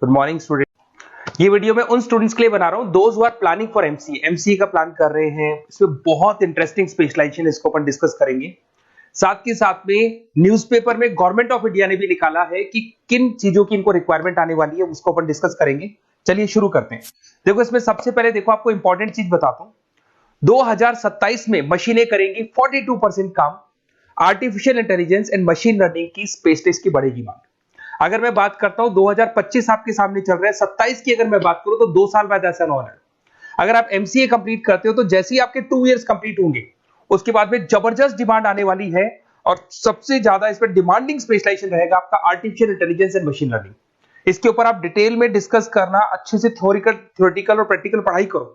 Good morning student. ये video मैं उन स्टूडेंट्स के लिए बना रहा हूं those who are planning for MCA का प्लान कर रहे हैं। इसमें बहुत इंटरेस्टिंग स्पेशलाइजेशन इसको अपन डिस्कस करेंगे। साथ के साथ में न्यूज़पेपर में गवर्नमेंट ऑफ इंडिया ने भी निकाला है कि किन चीजों की इनको रिक्वायरमेंट आने वाली है, उसको अपन डिस्कस करेंगे। चलिए शुरू करते हैं। देखो इसमें सबसे पहले देखो आपको इंपॉर्टेंट चीज बताता हूं। 2027 में मशीनें करेंगी 42% काम। Artificial intelligence and machine learning की स्पेशलिस्ट की बढ़ेगी मांग। अगर मैं बात करता हूं 2025 आपके सामने चल रहा है, 27 की अगर मैं बात करूं तो 2 साल बाद ऐसा होना है। अगर आप एमसीए कंप्लीट करते हो तो जैसे ही आपके 2 इयर्स कंप्लीट होंगे उसके बाद में जबरदस्त डिमांड आने वाली है और सबसे ज्यादा इस पर डिमांडिंग स्पेशलाइजेशन रहेगा आपका artificial intelligence and machine learning. इसके ऊपर आप डिटेल में डिस्कस करना, अच्छे से थ्योरेटिकल और प्रैक्टिकल पढ़ाई करो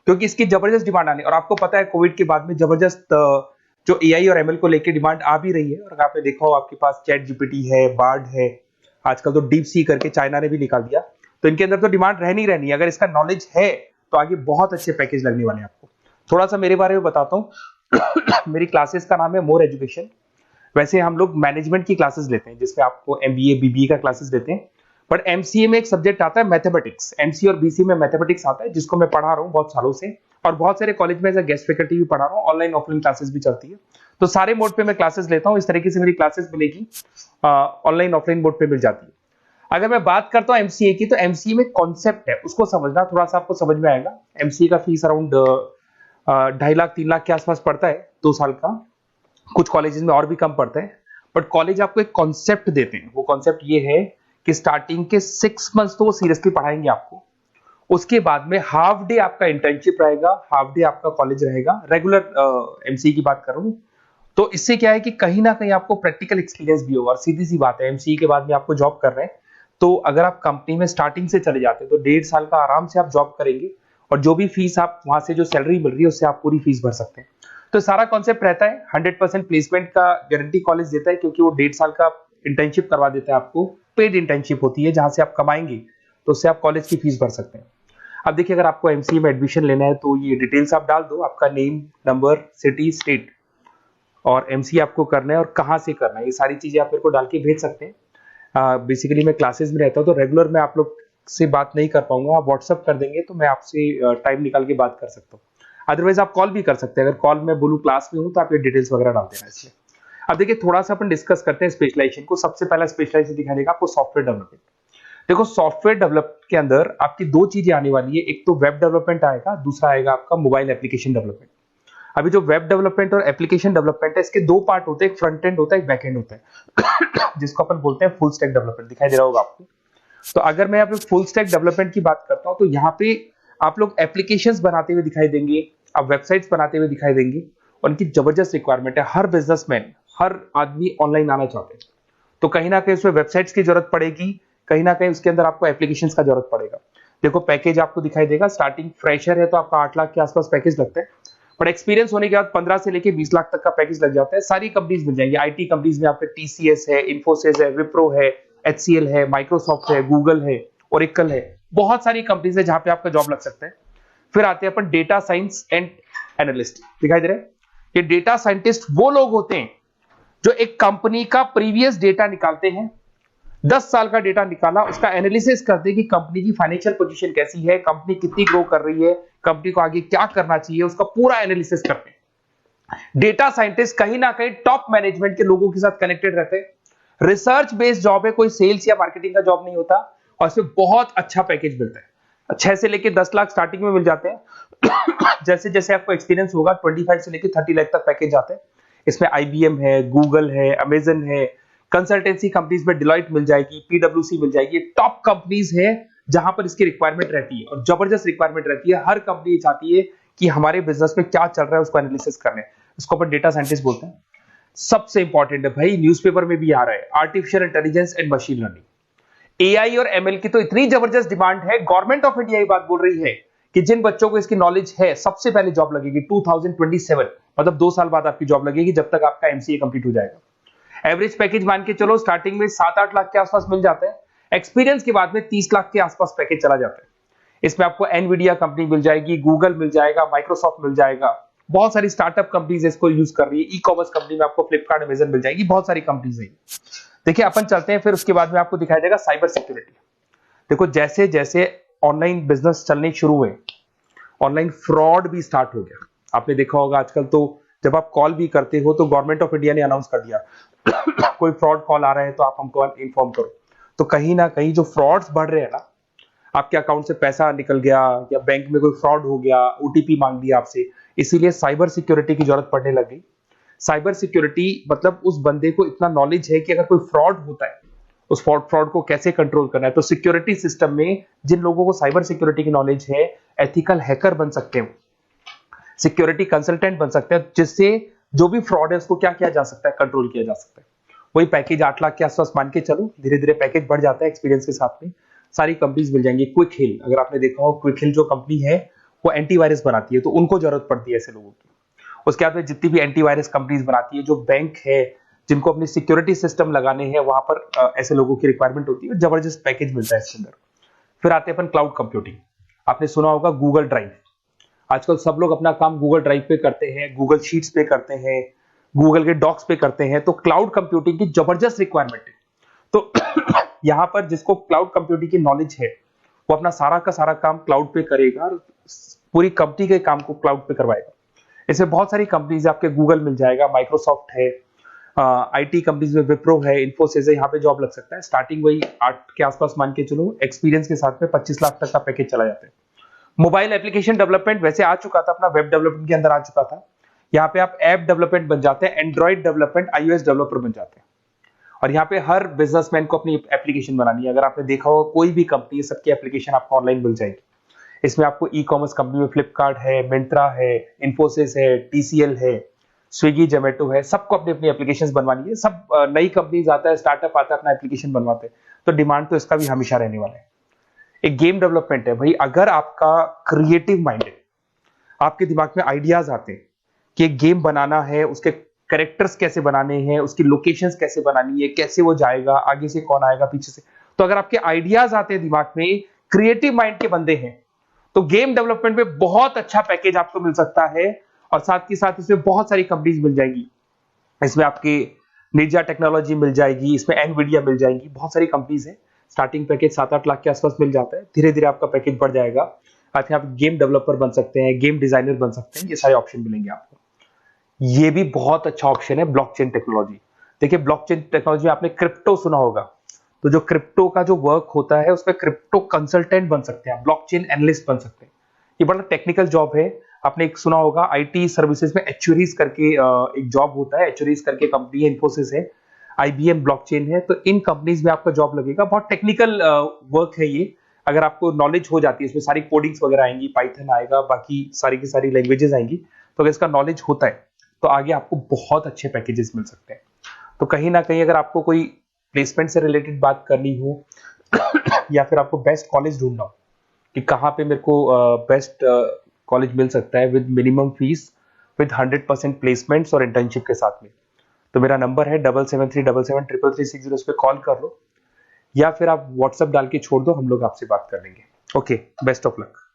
क्योंकि इसकी जबरदस्त डिमांड आने। और आपको पता है कोविड के बाद में जबरदस्त जो एआई और एमएल को लेकर डिमांड आ भी रही है। और आपने देखा हो आपके पास चैट जीपीटी है, बार्ड है, आजकल तो डीप सी करके चाइना ने भी निकाल दिया। तो इनके अंदर तो डिमांड रहनी रहनी है। अगर इसका नॉलेज है तो आगे बहुत अच्छे पैकेज लगने वाले हैं आपको। थोड़ा सा मेरे बारे में बताता हूँ। मेरी क्लासेस का नाम है मोर एजुकेशन। वैसे हम लोग मैनेजमेंट की क्लासेस लेते हैं जिसमें आपको एमबीए बीबीए का क्लासेस देते हैं। बट एमसीए में एक सब्जेक्ट आता है मैथमेटिक्स। एमसीए और बीसीए में मैथमेटिक्स आता है जिसको मैं पढ़ा रहा हूँ बहुत सालों से और बहुत सारे कॉलेज में एज अ गेस्ट फैकल्टी भी पढ़ा रहा हूँ। ऑनलाइन ऑफलाइन क्लासेस भी चलती है, तो सारे मोड पे मैं क्लासेस लेता हूँ। इस तरीके से मेरी क्लासेस मिलेगी, ऑनलाइन ऑफलाइन मोड पे मिल जाती है। अगर मैं बात करता हूँ एमसीए की, तो एमसीए में कॉन्सेप्ट है उसको समझना, थोड़ा सा आपको समझ में आएगा। एमसीए का फीस अराउंड 2.5 लाख 3 लाख के आसपास पड़ता है 2 साल का। कुछ कॉलेजेस में और भी कम पड़ता है। बट कॉलेज आपको एक कॉन्सेप्ट देते हैं। वो कॉन्सेप्ट ये है कि स्टार्टिंग के 6 मंथ्स तो वो सीरियसली पढ़ाएंगे आपको। उसके बाद में हाफ डे आपका इंटर्नशिप रहेगा, हाफ डे आपका कॉलेज रहेगा। रेगुलर एमसीए की बात करूं तो इससे क्या है कि कहीं ना कहीं आपको प्रैक्टिकल एक्सपीरियंस भी होगा। और सीधी सी बात है, एमसीए के बाद में आपको जॉब कर रहे हैं तो अगर आप कंपनी में स्टार्टिंग से चले जाते हैं तो 1.5 साल का आराम से आप जॉब करेंगे और जो भी फीस आप वहां से जो सैलरी मिल रही है उससे आप पूरी फीस भर सकते हैं। तो सारा कॉन्सेप्ट रहता है। 100% प्लेसमेंट का गारंटी कॉलेज देता है क्योंकि वो 1.5 साल का इंटर्नशिप करवा देता है आपको। पेड इंटर्नशिप होती है जहां से आप कमाएंगे तो उससे आप कॉलेज की फीस भर सकते हैं। अब देखिए अगर आपको एमसीए में एडमिशन लेना है तो ये डिटेल्स आप डाल दो, आपका नेम, नंबर, सिटी, स्टेट और एमसीए आपको करना है और कहाँ से करना है। ये सारी चीजें आप मेरे को डाल के भेज सकते हैं। बेसिकली मैं क्लासेस में रहता हूँ तो रेगुलर मैं आप लोग से बात नहीं कर पाऊंगा। आप व्हाट्सअप कर देंगे तो मैं आपसे टाइम निकाल के बात कर सकता हूँ। अदरवाइज आप कॉल भी कर सकते हैं। अगर कॉल में बोलूँ क्लास में हूँ तो आप ये डिटेल्स वगैरह डाल देना इसलिए। अब देखिए थोड़ा सा अपन डिस्कस करते हैं स्पेशलाइजेशन को। सबसे पहला स्पेशलाइजेशन दिखाई देगा आपको सॉफ्टवेयर डेवलपमेंट। देखो सॉफ्टवेयर डेवलप के अंदर आपकी 2 चीजें आने वाली है। एक तो वेब डेवलपमेंट आएगा, दूसरा आएगा आपका मोबाइल एप्लीकेशन डेवलपमेंट। अभी जो वेब डेवलपमेंट और एप्लीकेशन डेवलपमेंट है इसके 2 पार्ट होते हैं, एक फ्रंट एंड होता है, एक बैक एंड होता है जिसको अपन बोलते हैं फुल स्टैक डेवलपमेंट। दिखाई दे रहा होगा आपको। तो अगर मैं यहाँ पे फुल स्टैक डेवलपमेंट की बात करता हूँ तो यहाँ पे आप लोग एप्लीकेशंस बनाते हुए दिखाई देंगे, आप वेबसाइट्स बनाते हुए दिखाई देंगे। उनकी जबरदस्त रिक्वायरमेंट है। हर बिजनेसमैन, हर आदमी ऑनलाइन आना चाहते हैं तो कहीं ना कहीं उसमें वेबसाइट्स की जरूरत पड़ेगी, कहीं ना कहीं उसके अंदर आपको एप्लीकेशंस का जरूरत पड़ेगा। देखो पैकेज आपको दिखाई देगा। स्टार्टिंग फ्रेशर है तो आपका 8 लाख के आसपास पैकेज लगता है। बट एक्सपीरियंस होने के बाद 15 से लेके 20 लाख तक का पैकेज लग जाता है। सारी कंपनीज मिल जाएंगी। आईटी कंपनीज में आपके टीसीएस है, इन्फोसिस है, विप्रो है, एचसीएल है, माइक्रोसॉफ्ट है, गूगल है, ओरेकल है। बहुत सारी कंपनीज है जहां पे आपका जॉब लग सकता है। फिर आते हैं अपन डेटा साइंस एंड एनालिस्ट। दिखाई दे रहा है? ये डेटा साइंटिस्ट वो लोग होते हैं जो एक कंपनी का प्रीवियस डेटा निकालते हैं। 10 साल का डेटा निकाला, उसका एनालिसिस करते हैं कि कंपनी की फाइनेंशियल पोजीशन कैसी है, कंपनी कितनी ग्रो कर रही है, कंपनी को आगे क्या करना चाहिए, उसका पूरा एनालिसिस करते हैं। डेटा साइंटिस्ट कहीं ना कहीं टॉप मैनेजमेंट के लोगों के साथ कनेक्टेड रहते हैं। रिसर्च बेस्ड जॉब है, कोई सेल्स या मार्केटिंग का जॉब नहीं होता और इसमें बहुत अच्छा पैकेज मिलता है। 6 से लेके 10 लाख स्टार्टिंग में मिल जाते हैं। जैसे जैसे आपको एक्सपीरियंस होगा 25 से लेके 30 लाख तक पैकेज आते हैं। इसमें आईबीएम है, गूगल है, अमेजन है, कंसल्टेंसी कंपनीज में डिलॉयट मिल जाएगी, पीडब्ल्यूसी मिल जाएगी। टॉप कंपनीज है जहां पर इसकी रिक्वायरमेंट रहती है और जबरदस्त रिक्वायरमेंट रहती है। हर कंपनी चाहती है कि हमारे बिजनेस में क्या चल रहा है उसको एनालिसिस करने। इसको अपन डेटा साइंटिस्ट बोलते हैं। सबसे इंपॉर्टेंट है भाई, न्यूज़पेपर में भी आ रहा है, artificial intelligence and machine learning. AI और एमएल की तो इतनी जबरदस्त डिमांड है। गवर्नमेंट ऑफ इंडिया ये बात बोल रही है कि जिन बच्चों को इसकी नॉलेज है सबसे पहले जॉब लगेगी 2027, मतलब 2 साल बाद आपकी जॉब लगेगी जब तक आपका एमसीए कंप्लीट हो जाएगा। एवरेज पैकेज मान के चलो स्टार्टिंग में 7-8 लाख के आसपास मिल जाते हैं। एक्सपीरियंस के बाद में 30 लाख के आसपास पैकेज चला जाता है। इसमें आपको एनवीडिया कंपनी मिल जाएगी, गूगल मिल जाएगा, माइक्रोसॉफ्ट मिल जाएगा। बहुत सारी स्टार्टअप कंपनीज इसको यूज कर रही है। ई कॉमर्स कंपनी में आपको फ्लिपकार्ट, अमेजन मिल जाएगी। बहुत सारी कंपनीज है। देखिए अपन चलते हैं, फिर उसके बाद में आपको दिखाई देगा साइबर सिक्योरिटी। देखो जैसे जैसे ऑनलाइन बिजनेस चलने शुरू हुए, ऑनलाइन फ्रॉड भी स्टार्ट हो गया। आपने देखा होगा आजकल तो जब आप कॉल भी करते हो तो गवर्नमेंट ऑफ इंडिया ने अनाउंस कर दिया कोई फ्रॉड कॉल आ रहा है तो आप हमको इन्फॉर्म करो। तो कहीं ना कहीं जो फ्रॉड्स बढ़ रहे हैं ना, आपके अकाउंट से पैसा निकल गया या बैंक में कोई फ्रॉड हो गया, ओटीपी मांग लिया आपसे, इसीलिए साइबर सिक्योरिटी की जरूरत पड़ने लग गई। साइबर सिक्योरिटी मतलब उस बंदे को इतना नॉलेज है कि अगर कोई फ्रॉड होता है उस फ्रॉड को कैसे कंट्रोल करना है। तो सिक्योरिटी सिस्टम में जिन लोगों को साइबर सिक्योरिटी की नॉलेज है, एथिकल हैकर बन सकते हैं, सिक्योरिटी कंसल्टेंट बन सकते हैं, जिससे जो भी फ्रॉड है उसको क्या किया जा सकता है, कंट्रोल किया जा सकता है। वही पैकेज 8 लाख के आसपास मान के चलो, धीरे धीरे पैकेज बढ़ जाता है एक्सपीरियंस के साथ में। सारी कंपनीज मिल जाएंगी। क्विक हिल, अगर आपने देखा हो, क्विक हिल जो कंपनी है वो एंटीवायरस बनाती है, तो उनको जरूरत पड़ती है ऐसे लोगों की। उसके बाद में जितनी भी एंटीवायरस कंपनीज बनाती है, जो बैंक है जिनको अपनी सिक्योरिटी सिस्टम लगाने हैं, वहां पर ऐसे लोगों की रिक्वायरमेंट होती है। जबरदस्त पैकेज मिलता है इसके अंदर। फिर आते हैं अपन क्लाउड कंप्यूटिंग। आपने सुना होगा गूगल ड्राइव, आजकल सब लोग अपना काम गूगल ड्राइव पे करते हैं, गूगल शीट्स पे करते हैं, गूगल के डॉक्स पे करते हैं। तो क्लाउड कंप्यूटिंग की जबरदस्त रिक्वायरमेंट है। तो यहां पर जिसको क्लाउड कंप्यूटिंग की नॉलेज है वो अपना सारा का सारा काम क्लाउड पे करेगा और पूरी कंपनी के काम को क्लाउड पे करवाएगा। इसमें बहुत सारी कंपनीज, आपके गूगल मिल जाएगा, माइक्रोसॉफ्ट है, आईटी कंपनीज में विप्रो है, इन्फोसिस है, यहाँ पे जॉब लग सकता है। स्टार्टिंग वही 8 के आसपास मान के चलो, एक्सपीरियंस के साथ में 25 लाख तक का पैकेज चला जाता है। मोबाइल एप्लीकेशन डेवलपमेंट वैसे आ चुका था, अपना वेब डेवलपमेंट के अंदर आ चुका था। यहाँ पे आप ऐप डेवलपमेंट बन जाते हैं, एंड्रॉइड डेवलपमेंट, आईओएस डेवलपर बन जाते हैं। और यहाँ पे हर बिजनेसमैन को अपनी एप्लीकेशन बनानी है। अगर आपने देखा हो कोई भी कंपनी, सबकी एप्लीकेशन आपको ऑनलाइन मिल जाएगी। इसमें आपको ई कॉमर्स कंपनी में फ्लिपकार्ट है, मिंत्रा है, इन्फोसिस है, टीसीएल है, स्विगी, जोमेटो है, सबको अपनी अपनी एप्लीकेशन बनवानी है। सब नई कंपनीज आता है, स्टार्टअप आता है, अपना एप्लीकेशन बनवाते हैं। तो डिमांड तो इसका भी हमेशा रहने वाला है। एक गेम डेवलपमेंट है भाई, अगर आपका क्रिएटिव माइंड है, आपके दिमाग में आइडियाज आते हैं कि एक गेम बनाना है, उसके कैरेक्टर्स कैसे बनाने हैं, उसकी लोकेशंस कैसे बनानी है, कैसे वो जाएगा, आगे से कौन आएगा, पीछे से, तो अगर आपके आइडियाज आते हैं दिमाग में, क्रिएटिव माइंड के बंदे हैं, तो गेम डेवलपमेंट में बहुत अच्छा पैकेज आपको मिल सकता है। और साथ के साथ इसमें बहुत सारी कंपनीज मिल जाएंगी। इसमें आपकी निंजा टेक्नोलॉजी मिल जाएगी, इसमें एनवीडिया मिल जाएंगी, बहुत सारी कंपनीज है। स्टार्टिंग पैकेज 7-8 लाख के आसपास मिल जाता है। धीरे धीरे आपका पैकेज बढ़ जाएगा। आखिर आप गेम डेवलपर बन सकते हैं, गेम डिजाइनर बन सकते हैं, ये सारे ऑप्शन मिलेंगे आपको। ये भी बहुत अच्छा ऑप्शन है ब्लॉकचेन टेक्नोलॉजी। देखिए ब्लॉकचेन टेक्नोलॉजी में आपने क्रिप्टो सुना होगा, तो जो क्रिप्टो का जो वर्क होता है उसमें क्रिप्टो कंसल्टेंट बन सकते हैं, ब्लॉकचेन एनालिस्ट बन सकते हैं। ये बड़ा टेक्निकल जॉब है। आपने एक सुना होगा आईटी सर्विसेज में एचुरीज करके एक जॉब होता है, एचुरीज करके कंपनी है, इन्फोसिस है, आईबीएम ब्लॉकचेन है। तो इन कंपनीज में आपका जॉब लगेगा। बहुत टेक्निकल वर्क है ये। अगर आपको नॉलेज हो जाती है, इसमें सारी कोडिंग्स वगैरह आएंगी, पाइथन आएगा, बाकी सारी की सारी लैंग्वेजेस आएंगी। तो अगर इसका नॉलेज होता है तो आगे आपको बहुत अच्छे पैकेजेस मिल सकते हैं। तो कहीं ना कहीं अगर आपको कोई प्लेसमेंट से रिलेटेड बात करनी हो या फिर आपको बेस्ट कॉलेज ढूंढना हो कि कहाँ पे मेरे को बेस्ट कॉलेज मिल सकता है with minimum fees, with 100% placements और इंटर्नशिप के साथ में, तो मेरा नंबर है 7737733360। उस पर कॉल कर लो या फिर आप व्हाट्सएप डाल के छोड़ दो, हम लोग आपसे बात कर लेंगे। Okay, best of luck.